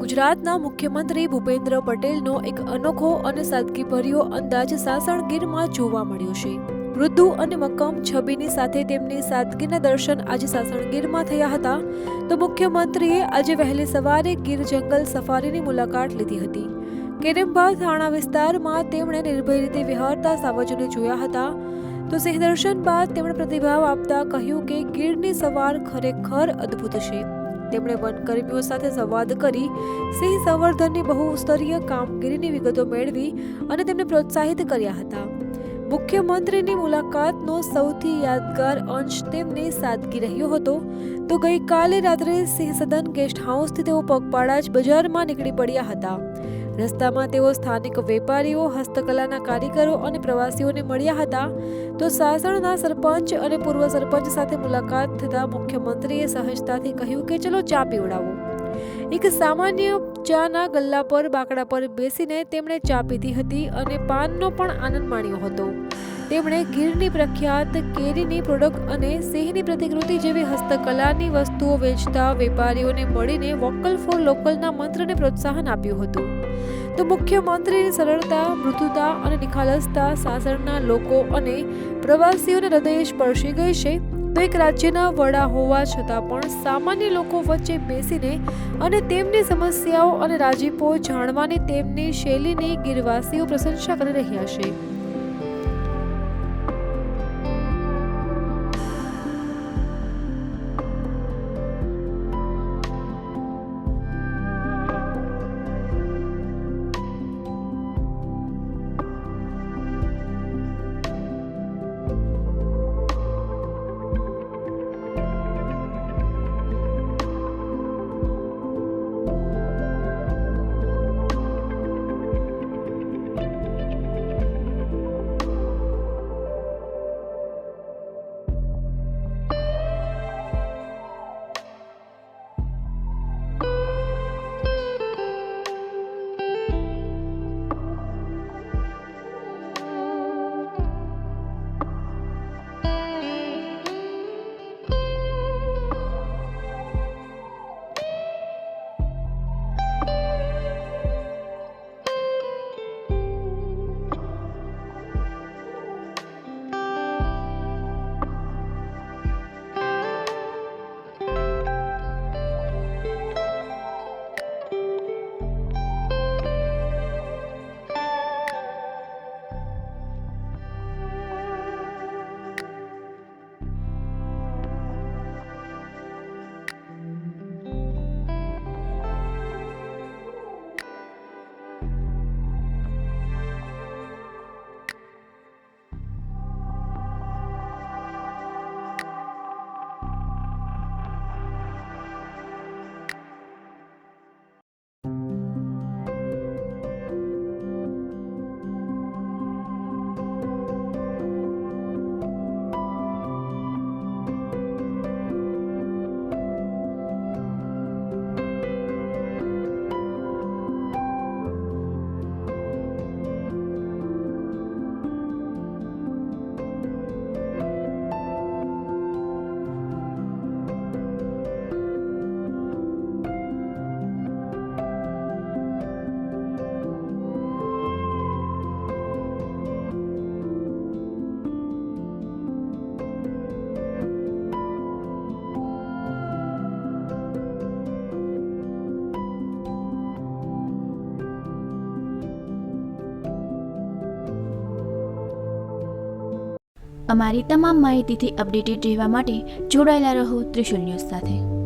ગુજરાતના મુખ્યમંત્રી ભૂપેન્દ્ર પટેલનો એક અનોખો અને સાદગીભર્યો અંદાજ સાસણગીરમાં જોવા મળ્યો છે। મૃદુ અને મક્કમ છબીની સાથે તેમની સાદગીના દર્શન આજે સાસણગીરમાં થયા હતા। તો મુખ્યમંત્રીએ આજે વહેલી સવારે ગીર જંગલ સફારીની મુલાકાત લીધી હતી। કેરંબા થાણા વિસ્તારમાં તેમણે નિર્ભય રીતે વિહરતા સાવજોને જોયા હતા। તો સિંહ દર્શન બાદ તેમણે પ્રતિભાવ આપતા કહ્યું કે ગીરની સવાર ખરેખર અદ્ભુત છે। તેમણે વનકર્મીઓ સાથે સંવાદ કરી સિંહ સંવર્ધનની બહુસ્તરીય કામગીરીની વિગતો મેળવી અને તેમને પ્રોત્સાહિત કર્યા હતા। મુખ્યમંત્રીની મુલાકાતનો સૌથી યાદગાર અંશ તેમની સાદગી રહ્યો હતો। તો ગઈકાલે રાત્રે સિંહ સદન ગેસ્ટ હાઉસથી તેઓ પગપાળા જ બજારમાં નીકળી પડ્યા હતા। રસ્તામાં તેઓ સ્થાનિક વેપારીઓ, હસ્તકલાના કારીગરો અને પ્રવાસીઓને મળ્યા હતા। તો સાસણના સરપંચ અને પૂર્વ સરપંચ સાથે મુલાકાત થતાં મુખ્યમંત્રીએ સહજતાથી કહ્યું કે ચલો ચા પીવડાવો। એક સામાન્ય ચાના ગલ્લા પર બાકડા પર બેસીને તેમણે ચા પીધી હતી અને પાનનો પણ આનંદ માણ્યો હતો। તેમણે ગીરની પ્રખ્યાત કેરીની પ્રોડક્ટ અને સિંહની પ્રતિકૃતિ જેવી હસ્તકલાની વસ્તુઓ વેચતા વેપારીઓને મળીને વોકલ ફોર લોકલના મંત્રને પ્રોત્સાહન આપ્યું હતું। તો મુખ્યમંત્રીની સરળતા, મૃદુતા અને નિખાલસતા સાસણના લોકો અને પ્રવાસીઓને હૃદય સ્પર્શી ગઈ છે। તો એક રાજ્યના વડા હોવા છતાં પણ સામાન્ય લોકો વચ્ચે બેસીને અને તેમની સમસ્યાઓ અને રાજીપો જાણવાની તેમની શૈલીની ગીરવાસીઓ પ્રશંસા કરી રહ્યા છે। અમારી તમામ માહિતીથી અપડેટેડ રહેવા માટે જોડાયેલા રહો ત્રિશુલ ન્યૂઝ સાથે।